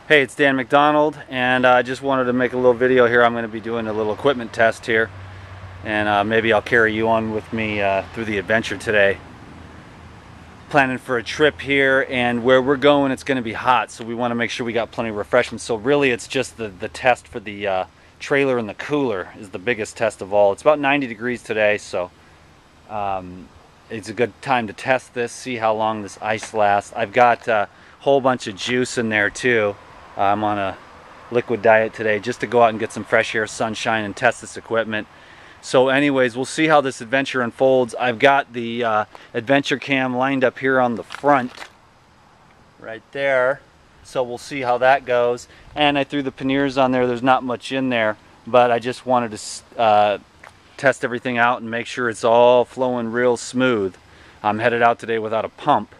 Hey, it's Dan McDonald, and I just wanted to make a little video here. I'm going to be doing a little equipment test here, and maybe I'll carry you on with me through the adventure today. Planning for a trip here, and where we're going it's going to be hot, so we want to make sure we got plenty of refreshments. So really it's just the test for the trailer and the cooler is the biggest test of all. It's about 90 degrees today, so it's a good time to test this, see how long this ice lasts. I've got a whole bunch of juice in there too. I'm on a liquid diet today just to go out and get some fresh air, sunshine, and test this equipment. So anyways, we'll see how this adventure unfolds. I've got the adventure cam lined up here on the front right there, so we'll see how that goes. And I threw the panniers on there. There's not much in there, but I just wanted to test everything out and make sure it's all flowing real smooth. I'm headed out today without a pump.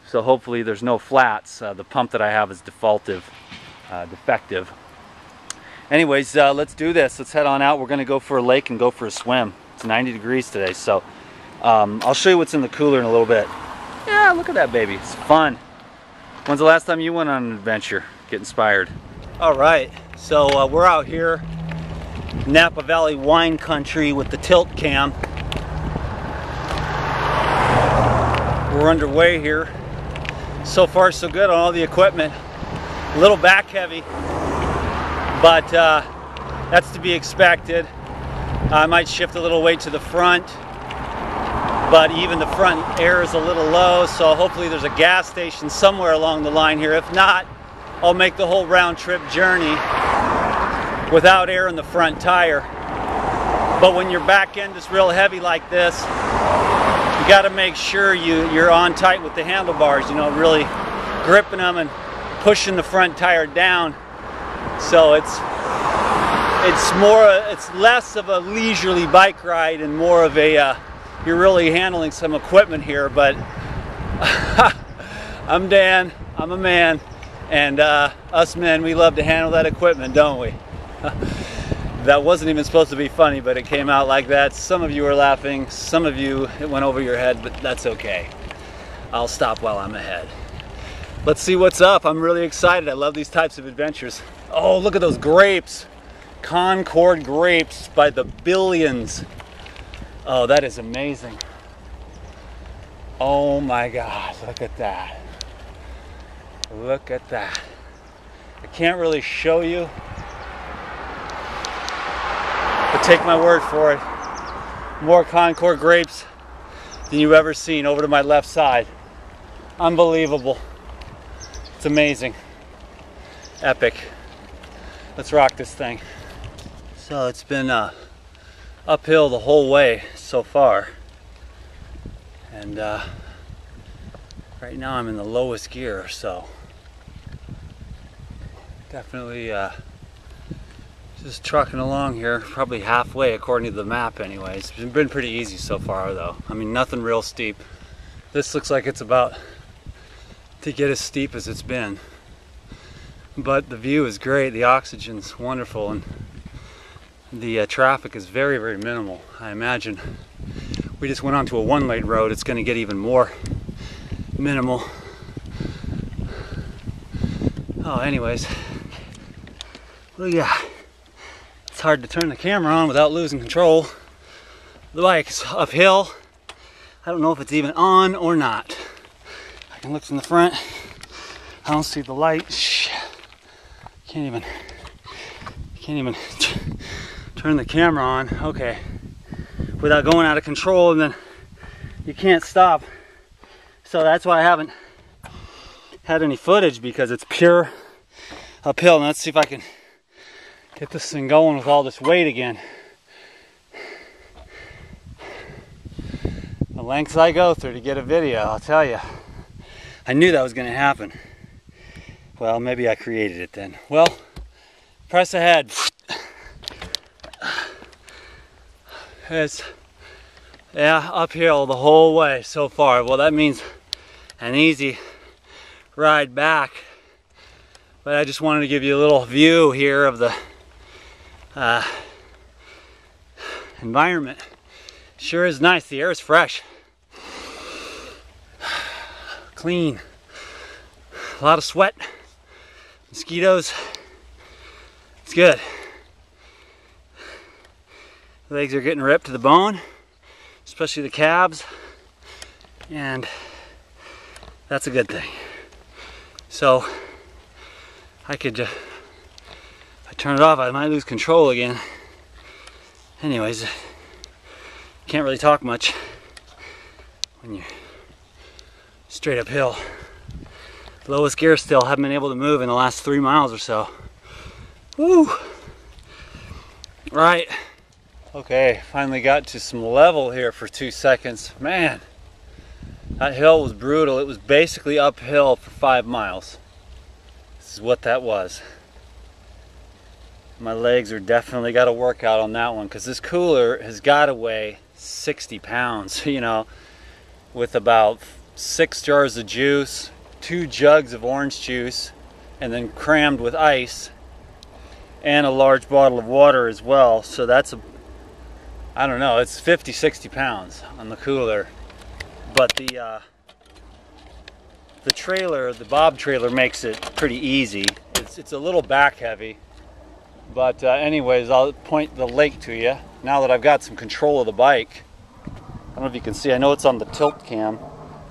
So hopefully there's no flats. The pump that I have is defective. Anyways, let's do this. Let's head on out. We're going to go for a lake and go for a swim. It's 90 degrees today, so I'll show you what's in the cooler in a little bit. Yeah, look at that baby. It's fun. When's the last time you went on an adventure? Get inspired. All right, so we're out here, Napa Valley wine country with the tilt cam. We're underway here. So far so good on all the equipment. A little back heavy, but that's to be expected. I might shift a little weight to the front, but even the front air is a little low, so hopefully there's a gas station somewhere along the line here. If not, I'll make the whole round trip journey without air in the front tire. But when your back end is real heavy like this, you got to make sure you're on tight with the handlebars, you know, really gripping them and pushing the front tire down. So it's less of a leisurely bike ride and more of a you're really handling some equipment here. But I'm Dan, I'm a man, and us men, we love to handle that equipment, don't we? That wasn't even supposed to be funny, but it came out like that. Some of you are laughing, some of you it went over your head, but that's okay. I'll stop while I'm ahead. Let's see what's up. I'm really excited. I love these types of adventures. Oh, look at those grapes. Concord grapes by the billions. Oh, that is amazing. Oh my God, look at that. Look at that. I can't really show you, but take my word for it. More Concord grapes than you've ever seen over to my left side. Unbelievable. It's amazing. Epic. Let's rock this thing. So it's been uphill the whole way so far. And right now I'm in the lowest gear, so definitely just trucking along here, probably halfway according to the map anyways. It's been pretty easy so far though. I mean, nothing real steep. This looks like it's about to get as steep as it's been. But the view is great, the oxygen's wonderful, and the traffic is very, very minimal. I imagine we just went onto a one-lane road. It's going to get even more minimal. Oh, anyways, what do we got? It's hard to turn the camera on without losing control. The bike's uphill. I don't know if it's even on or not. I can look from the front. I don't see the light. Shit. Can't even turn the camera on. Okay. Without going out of control, and then you can't stop. So that's why I haven't had any footage, because it's pure uphill. Now let's see if I can get this thing going with all this weight again. The lengths I go through to get a video, I'll tell you. I knew that was going to happen. Well, maybe I created it then. Well, press ahead. It's, yeah, uphill the whole way so far. Well, that means an easy ride back. But I just wanted to give you a little view here of the environment. Sure is nice. The air is fresh. Clean. A lot of sweat. Mosquitoes, it's good. Legs are getting ripped to the bone, especially the calves, and that's a good thing. So I could, if I turn it off, I might lose control again. Anyways, can't really talk much when you're straight uphill. Lowest gear still, haven't been able to move in the last 3 miles or so. Woo! Right. Okay, finally got to some level here for 2 seconds. Man, that hill was brutal. It was basically uphill for 5 miles. This is what that was. My legs are definitely got to work out on that one, because this cooler has got to weigh 60 pounds, you know, with about 6 jars of juice, 2 jugs of orange juice, and then crammed with ice, and a large bottle of water as well. So that's I don't know, it's 50-60 pounds on the cooler. But the trailer, the Bob trailer, makes it pretty easy. It's a little back heavy. But anyways, I'll point the lake to you now that I've got some control of the bike. I don't know if you can see, I know it's on the tilt cam.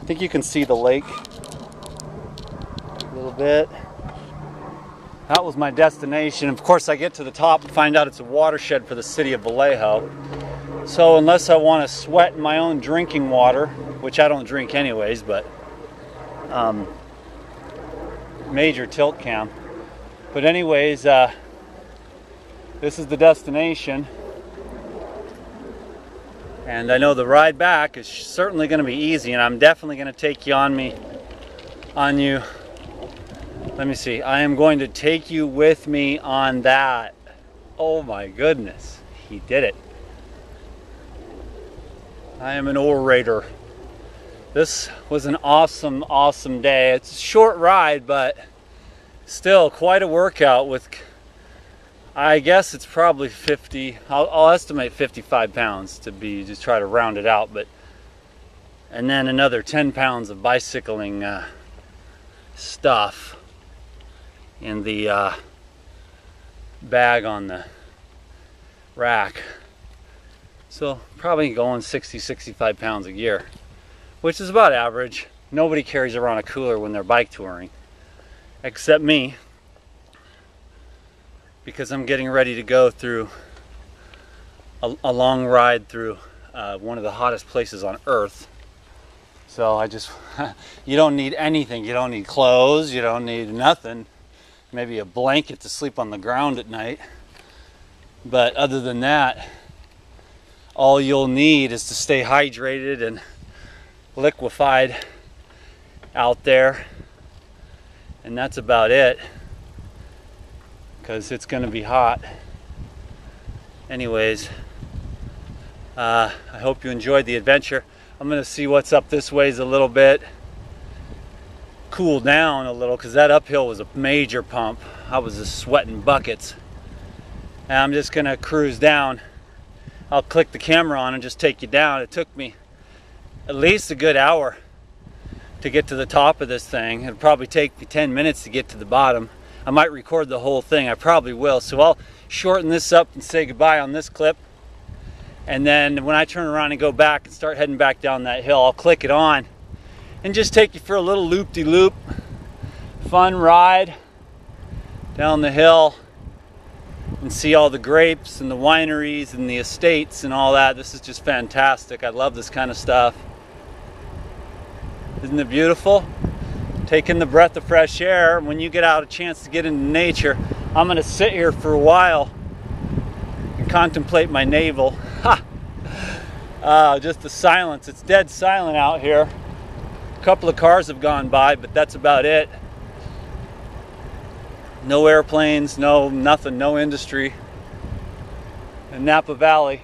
I think you can see the lake a little bit. That was my destination. Of course, I get to the top and find out it's a watershed for the city of Vallejo. So unless I want to sweat in my own drinking water, which I don't drink anyways, but major tilt cam. But anyways, this is the destination. And I know the ride back is certainly going to be easy, and I'm definitely going to take you on you. Let me see. I am going to take you with me on that. Oh my goodness. He did it. I am an orator. This was an awesome, awesome day. It's a short ride, but still quite a workout with, I guess it's probably 50, I'll estimate 55 pounds to be, just try to round it out, but, and then another 10 pounds of bicycling stuff in the bag on the rack. So probably going 60-65 pounds a year, which is about average. Nobody carries around a cooler when they're bike touring, except me, because I'm getting ready to go through a long ride through one of the hottest places on earth. So I just, you don't need anything. You don't need clothes. You don't need nothing. Maybe a blanket to sleep on the ground at night. But other than that, all you'll need is to stay hydrated and liquefied out there. And that's about it, because it's going to be hot. Anyways, I hope you enjoyed the adventure. I'm going to see what's up this ways a little bit. Cool down a little, because that uphill was a major pump. I was just sweating buckets. And I'm just going to cruise down. I'll click the camera on and just take you down. It took me at least a good hour to get to the top of this thing. It'll probably take me 10 minutes to get to the bottom. I might record the whole thing. I probably will. So I'll shorten this up and say goodbye on this clip. And then when I turn around and go back and start heading back down that hill, I'll click it on and just take you for a little loop-de-loop, fun ride down the hill and see all the grapes and the wineries and the estates and all that. This is just fantastic. I love this kind of stuff. Isn't it beautiful? Taking the breath of fresh air. When you get out a chance to get into nature, I'm going to sit here for a while and contemplate my navel. Just the silence. It's dead silent out here. A couple of cars have gone by, but that's about it. No airplanes, no nothing, no industry in Napa Valley.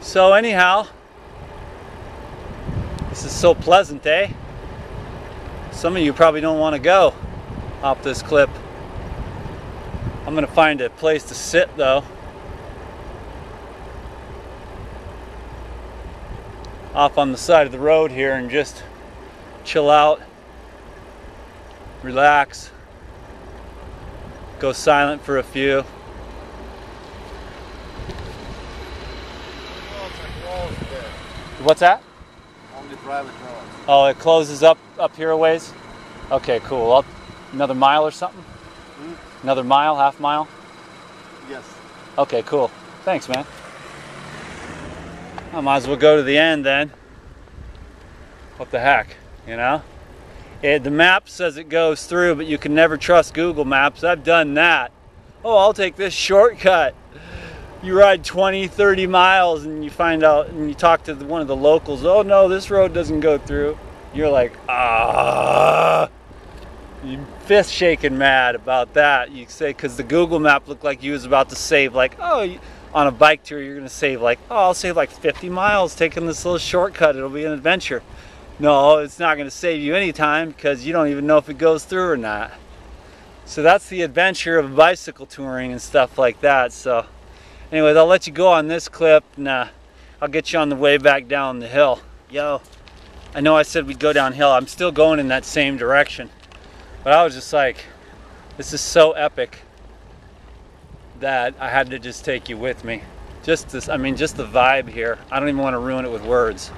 So anyhow, this is so pleasant, eh? Some of you probably don't want to go off this clip. I'm going to find a place to sit though. Off on the side of the road here and just chill out. relax, go silent for a few. What's that? Only private roads. Oh, it closes up here a ways? Okay, cool. Another mile or something? Another mile, half mile? Yes. Okay, cool. Thanks, man. I might as well go to the end then. What the heck, you know? The map says it goes through, but you can never trust Google Maps. I've done that. Oh, I'll take this shortcut. You ride 20, 30 miles and you find out and you talk to one of the locals. Oh no, this road doesn't go through. You're like, ah. You fist shaking mad about that. You say, because the Google map looked like you was about to save like, oh, on a bike tour you're going to save like, oh, I'll save like 50 miles taking this little shortcut. It'll be an adventure. No, it's not going to save you any time because you don't even know if it goes through or not. So that's the adventure of bicycle touring and stuff like that. So anyways, I'll let you go on this clip and I'll get you on the way back down the hill. Yo, I know I said we'd go downhill. I'm still going in that same direction. But I was just like, this is so epic that I had to just take you with me. Just this, I mean, just the vibe here. I don't even want to ruin it with words.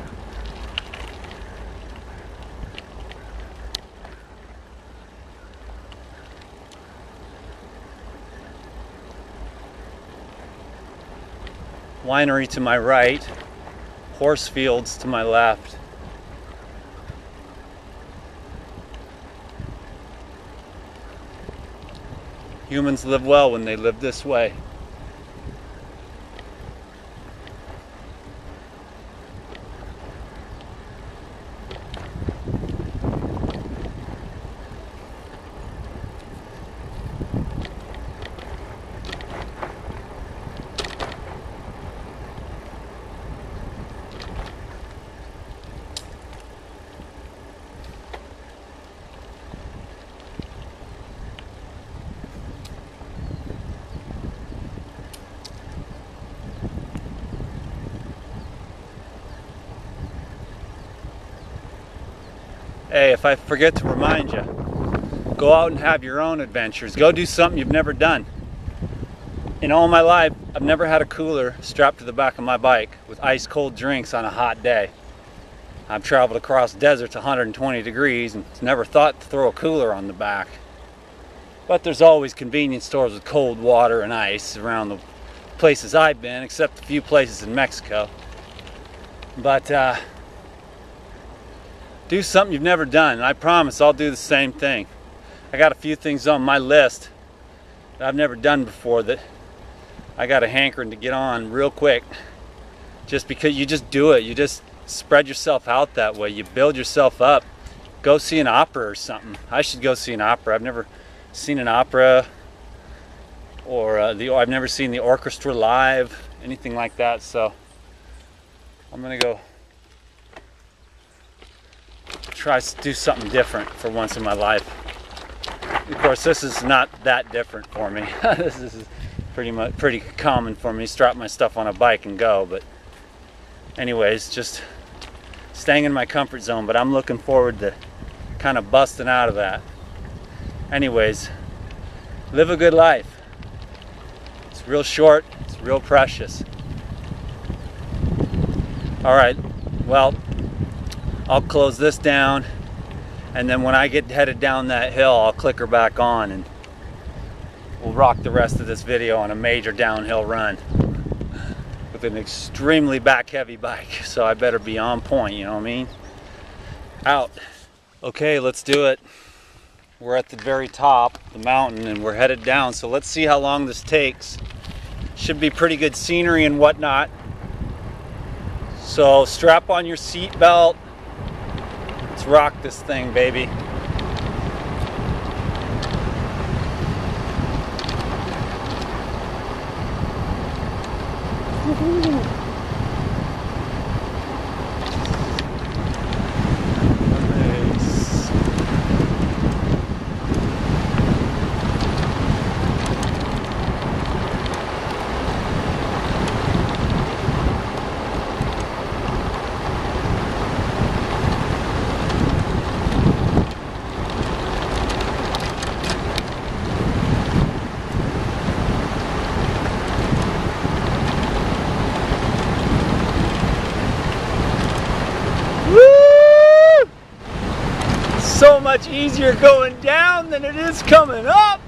Winery to my right, horse fields to my left. Humans live well when they live this way. Hey, if I forget to remind you, go out and have your own adventures. Go do something you've never done. In all my life, I've never had a cooler strapped to the back of my bike with ice cold drinks on a hot day. I've traveled across deserts 120 degrees and never thought to throw a cooler on the back. But there's always convenience stores with cold water and ice around the places I've been, except a few places in Mexico. But do something you've never done, and I promise I'll do the same thing. I got a few things on my list that I've never done before that I got a hankering to get on real quick. Just because you just do it, you just spread yourself out that way, you build yourself up. Go see an opera or something. I should go see an opera. I've never seen an opera, or I've never seen the orchestra live, anything like that. So I'm gonna go try to do something different for once in my life. Of course, this is not that different for me. This is pretty common for me. Strap my stuff on a bike and go. But anyways, just staying in my comfort zone. But I'm looking forward to kind of busting out of that. Anyways, live a good life. It's real short. It's real precious. All right. Well, I'll close this down, and then when I get headed down that hill, I'll click her back on and we'll rock the rest of this video on a major downhill run with an extremely back heavy bike. So I better be on point, you know what I mean? Out. Okay, let's do it. We're at the very top of the mountain and we're headed down, so let's see how long this takes. Should be pretty good scenery and whatnot. So strap on your seat belt. Let's rock this thing, baby. much easier going down than it is coming up.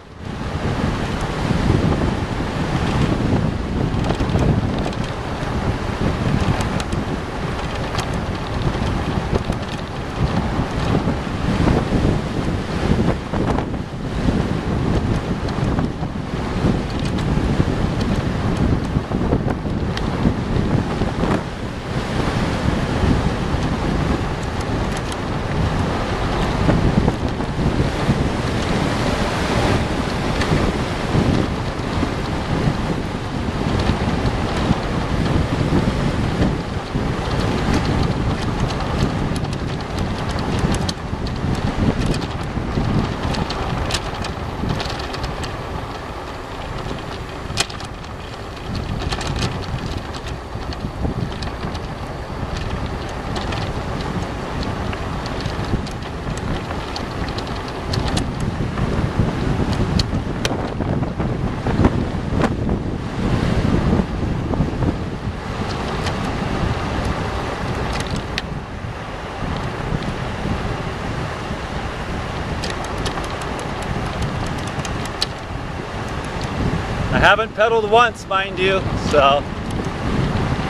I haven't pedaled once, mind you, so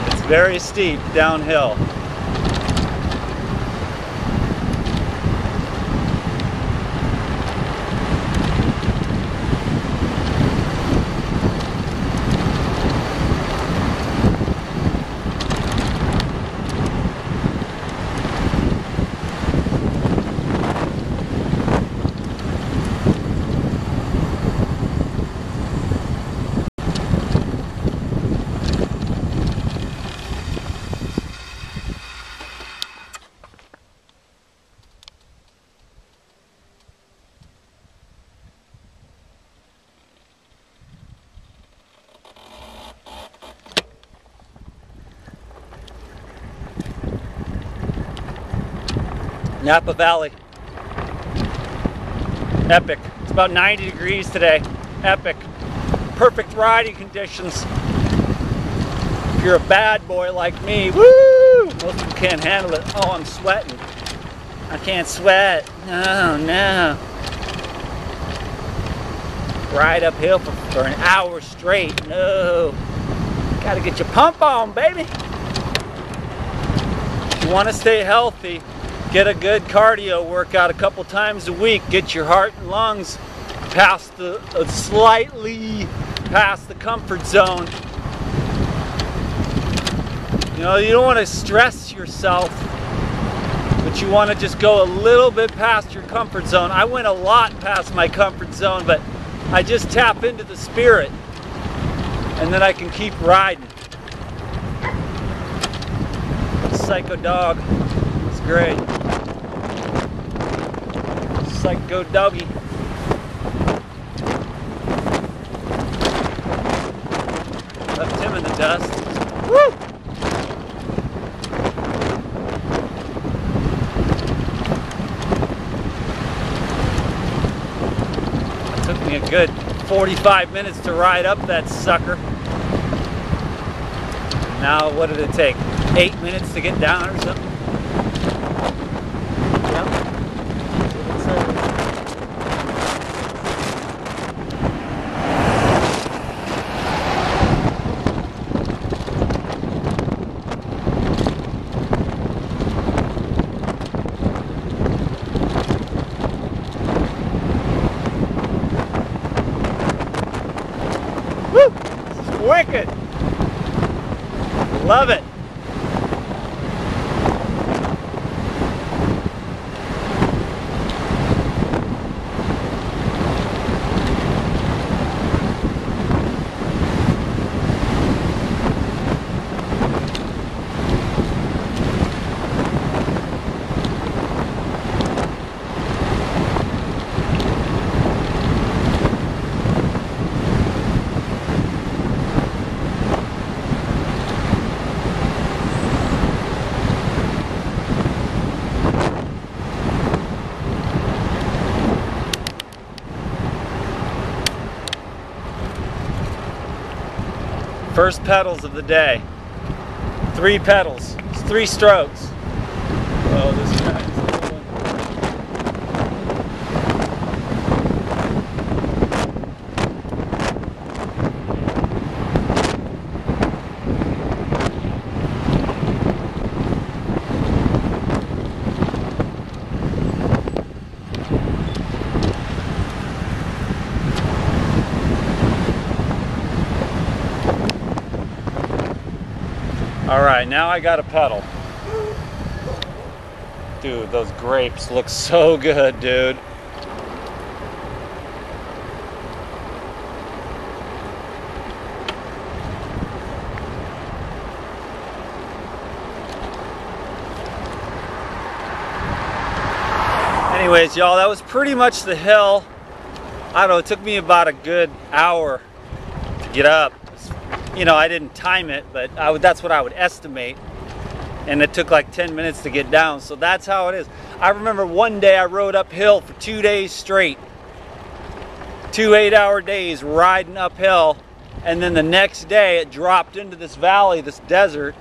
it's very steep downhill. Napa Valley. Epic. It's about 90 degrees today. Epic. Perfect riding conditions. If you're a bad boy like me, woo! Most people can't handle it. Oh, I'm sweating. I can't sweat. No, no. Ride uphill for an hour straight. No. Gotta get your pump on, baby. If you want to stay healthy, get a good cardio workout a couple times a week. Get your heart and lungs past slightly past the comfort zone. You know, you don't want to stress yourself, but you want to just go a little bit past your comfort zone. I went a lot past my comfort zone, but I just tap into the spirit, and then I can keep riding. Psycho dog. It's great. Psycho doggy. Left him in the dust. Woo! It took me a good 45 minutes to ride up that sucker. Now, what did it take? 8 minutes to get down or something? Woo! This is wicked! Love it! First pedals of the day. 3 pedals. It's 3 strokes. Oh, this guy's a little one. All right, now I got to pedal. Dude, those grapes look so good, dude. Anyways, y'all, that was pretty much the hill. I don't know, it took me about a good hour to get up. You know, I didn't time it, but that's what I would estimate. And it took like 10 minutes to get down, so that's how it is. I remember one day I rode uphill for 2 days straight. 2 8-hour days riding uphill, and then the next day it dropped into this valley, this desert,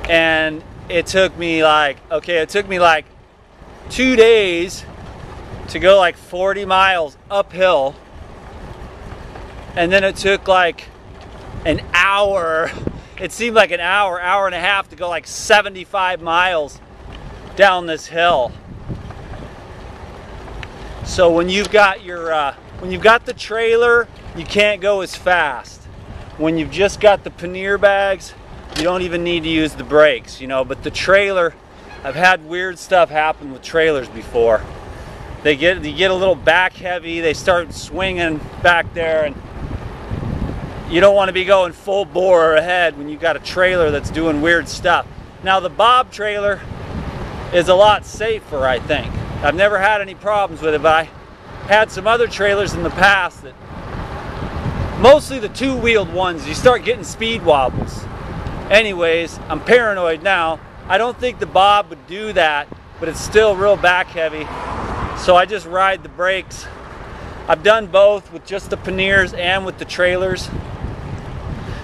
and it took me like, okay, it took me like 2 days to go like 40 miles uphill, and then it took like an hour, it seemed like an hour and a half to go like 75 miles down this hill. So when you've got your when you've got the trailer, you can't go as fast. When you've just got the pannier bags, you don't even need to use the brakes, you know. But the trailer, I've had weird stuff happen with trailers before. You get a little back heavy, they start swinging back there, and you don't want to be going full bore ahead when you've got a trailer that's doing weird stuff. Now the Bob trailer is a lot safer, I think. I've never had any problems with it, but I had some other trailers in the past that, mostly the two-wheeled ones, you start getting speed wobbles. Anyways, I'm paranoid now. I don't think the Bob would do that, but it's still real back heavy. So I just ride the brakes. I've done both with just the panniers and with the trailers.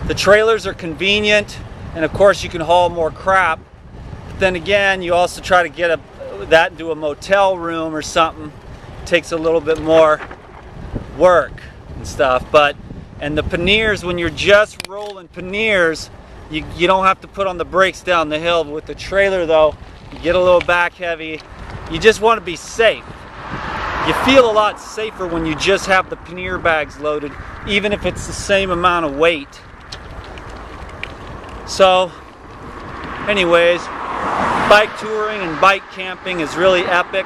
The trailers are convenient, and of course you can haul more crap. But then again, you also try to get that into a motel room or something. It takes a little bit more work and stuff. And the panniers, when you're just rolling panniers, you don't have to put on the brakes down the hill. With the trailer though, you get a little back heavy. You just want to be safe. You feel a lot safer when you just have the pannier bags loaded, even if it's the same amount of weight. So, anyways, bike touring and bike camping is really epic.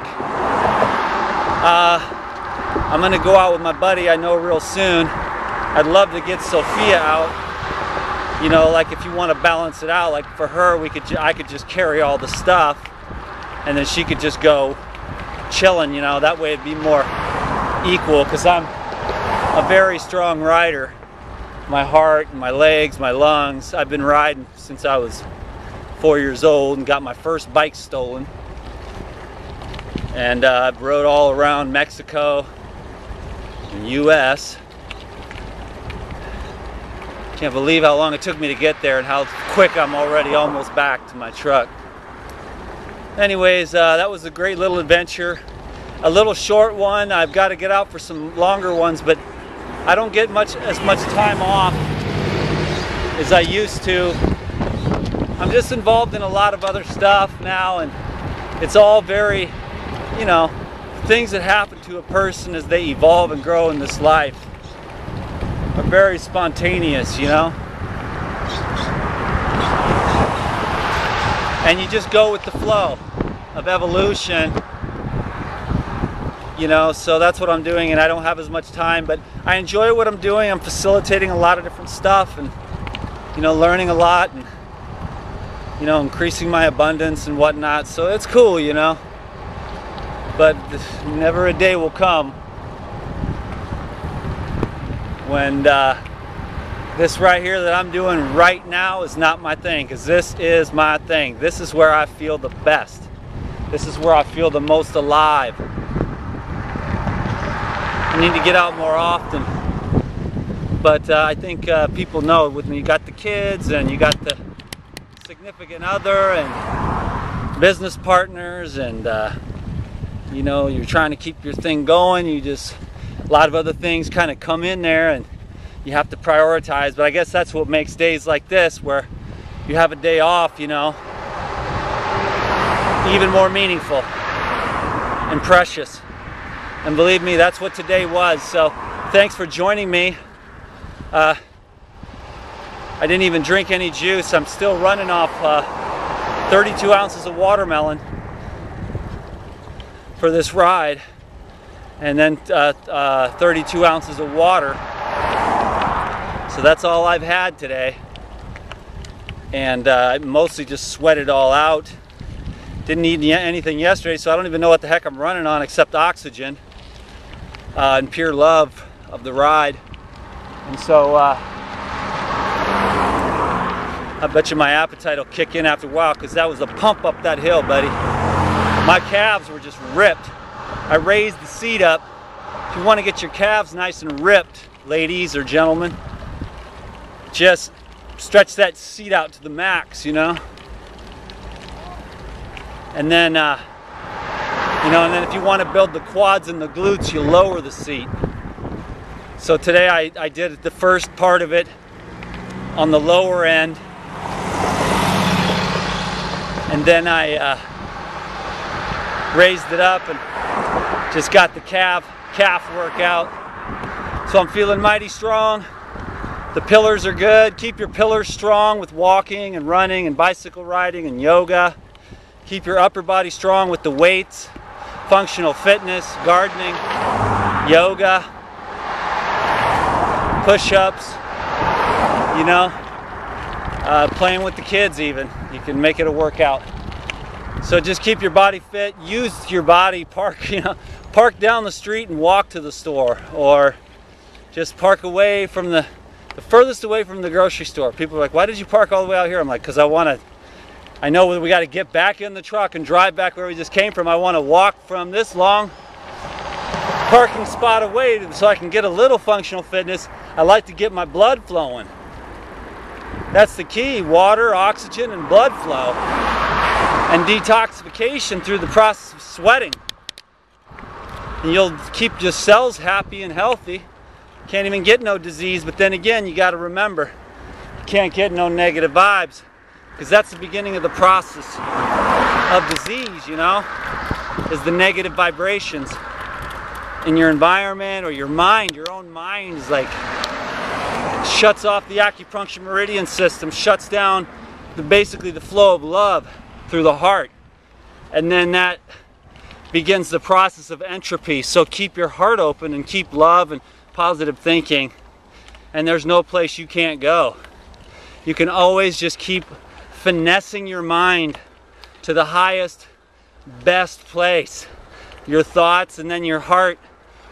I'm gonna go out with my buddy I know real soon. I'd love to get Sophia out. You know, like if you want to balance it out, like for her, I could just carry all the stuff, and then she could just go chilling. You know, that way it'd be more equal. Because I'm a very strong rider. My heart, my legs, my lungs. I've been riding since I was 4 years old and got my first bike stolen. And I've rode all around Mexico and US. Can't believe how long it took me to get there and how quick I'm already almost back to my truck. Anyways, that was a great little adventure. A little short one. I've got to get out for some longer ones, but I don't get as much time off as I used to. I'm just involved in a lot of other stuff now, and it's all very, you know, things that happen to a person as they evolve and grow in this life are very spontaneous, you know? And you just go with the flow of evolution. You know, so that's what I'm doing, and I don't have as much time, but I enjoy what I'm doing. I'm facilitating a lot of different stuff, and, you know, learning a lot, and, you know, increasing my abundance and whatnot. So it's cool, you know, but never a day will come when this right here that I'm doing right now is not my thing, because this is my thing. This is where I feel the best. This is where I feel the most alive. I need to get out more often, but I think people know when you got the kids and you got the significant other and business partners, and you know, you're trying to keep your thing going, a lot of other things kind of come in there and you have to prioritize. But I guess that's what makes days like this, where you have a day off, you know, even more meaningful and precious. And believe me, that's what today was. So thanks for joining me. I didn't even drink any juice. I'm still running off 32 ounces of watermelon for this ride, and then 32 ounces of water. So that's all I've had today. And I mostly just sweat it all out. Didn't eat anything yesterday, so I don't even know what the heck I'm running on except oxygen and pure love of the ride. And so I bet you my appetite will kick in after a while, because that was a pump up that hill, buddy. My calves were just ripped. I raised the seat up. If you want to get your calves nice and ripped, ladies or gentlemen, just stretch that seat out to the max, you know. And then, and then if you want to build the quads and the glutes, you lower the seat. So today I did the first part of it on the lower end, and then I raised it up and just got the calf workout. So I'm feeling mighty strong. The pillars are good. Keep your pillars strong with walking and running and bicycle riding and yoga. Keep your upper body strong with the weights, functional fitness, gardening, yoga, push-ups, you know, playing with the kids even. You can make it a workout. So just keep your body fit. Use your body. Park down the street and walk to the store, or just park away from the furthest away from the grocery store. People are like, "Why did you park all the way out here?" I'm like, "Because I know we got to get back in the truck and drive back where we just came from. I want to walk from this long parking spot away so I can get a little functional fitness. I like to get my blood flowing. That's the key: water, oxygen, and blood flow, and detoxification through the process of sweating. And you'll keep your cells happy and healthy. Can't even get no disease. But then again, you got to remember, you can't get no negative vibes, because that's the beginning of the process of disease, you know, is the negative vibrations in your environment or your mind. Your own mind is like, shuts off the acupuncture meridian system, shuts down basically the flow of love through the heart. And then that begins the process of entropy. So keep your heart open and keep love and positive thinking, and there's no place you can't go. You can always just keep finessing your mind to the highest, best place. Your thoughts, and then your heart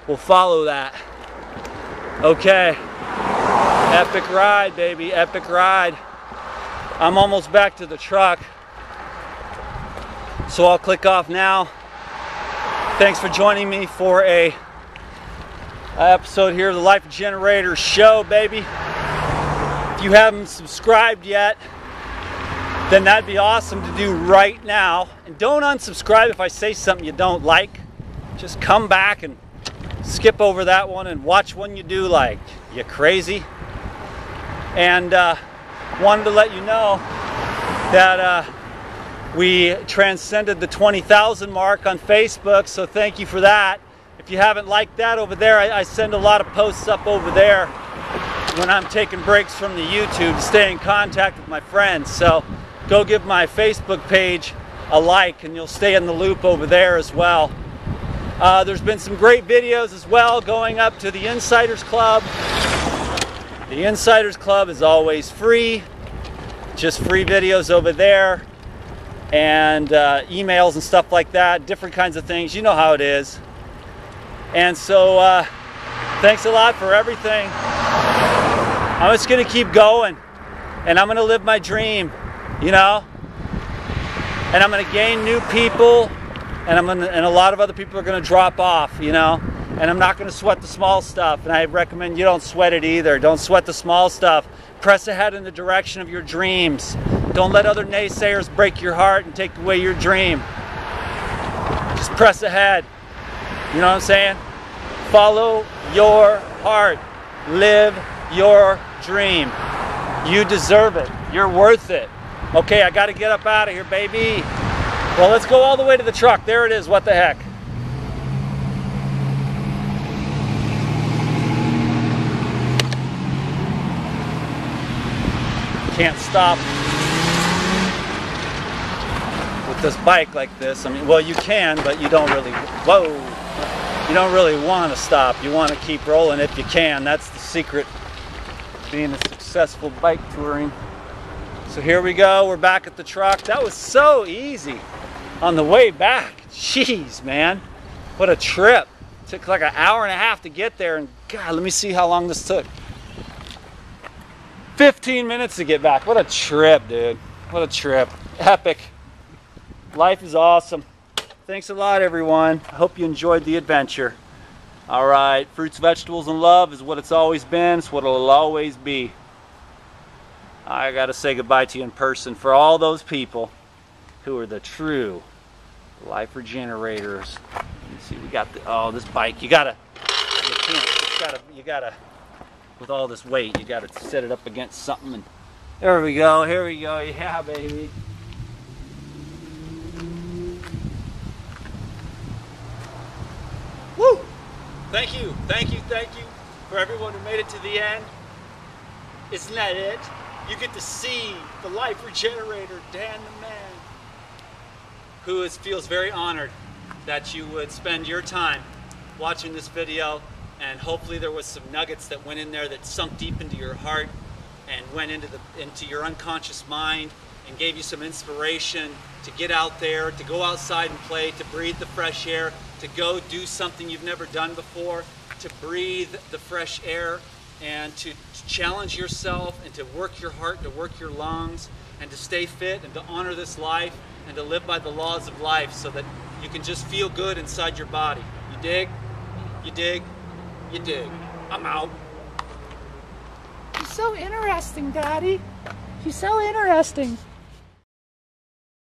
will follow that. Okay. Epic ride, baby. Epic ride. I'm almost back to the truck, so I'll click off now. Thanks for joining me for a episode here of the Life Generator Show, baby. If you haven't subscribed yet, then that'd be awesome to do right now. And don't unsubscribe if I say something you don't like. Just come back and skip over that one and watch one you do like. You crazy? And wanted to let you know that we transcended the 20,000 mark on Facebook, so thank you for that. If you haven't liked that over there, I send a lot of posts up over there when I'm taking breaks from the YouTube to stay in contact with my friends. So go give my Facebook page a like and you'll stay in the loop over there as well. There's been some great videos as well going up to the Insiders Club. The Insiders Club is always free. Just free videos over there, and emails and stuff like that, different kinds of things. You know how it is. And so thanks a lot for everything. I'm just gonna keep going, and I'm gonna live my dream, you know, and I'm gonna gain new people, and a lot of other people are gonna drop off, you know, and I'm not gonna sweat the small stuff. And I recommend you don't sweat it either. Don't sweat the small stuff. Press ahead in the direction of your dreams. Don't let other naysayers break your heart and take away your dream. Just press ahead. You know what I'm saying? Follow your heart. Live your dream. You deserve it. You're worth it. Okay, I got to get up out of here, baby. Well, let's go all the way to the truck. There it is. What the heck? can't stop with this bike like this. I mean, well, you can, but you don't really, whoa, you don't really want to stop. You want to keep rolling if you can. That's the secret of being a successful bike touring. So here we go, we're back at the truck. That was so easy on the way back. Jeez, man, what a trip. Took like an hour and a half to get there, and God, let me see how long this took. 15 minutes to get back. What a trip, dude. What a trip. Epic. Life is awesome. Thanks a lot, everyone. I hope you enjoyed the adventure. All right, fruits, vegetables, and love is what it's always been. It's what it'll always be. I got to say goodbye to you in person for all those people who are the true life regenerators. Let me see, we got the, oh, this bike, you gotta, with all this weight, you gotta set it up against something, and there we go, yeah, baby. Woo! Thank you for everyone who made it to the end. Isn't that it? You get to see the life regenerator, Dan the Man, who feels very honored that you would spend your time watching this video, and hopefully there was some nuggets that went in there that sunk deep into your heart and went into your unconscious mind and gave you some inspiration to get out there, to go outside and play, to breathe the fresh air, to go do something you've never done before, to breathe the fresh air, and to challenge yourself, and to work your heart, to work your lungs, and to stay fit, and to honor this life, and to live by the laws of life, so that you can just feel good inside your body. You dig? You dig? You dig. I'm out. You're so interesting, Daddy. You're so interesting.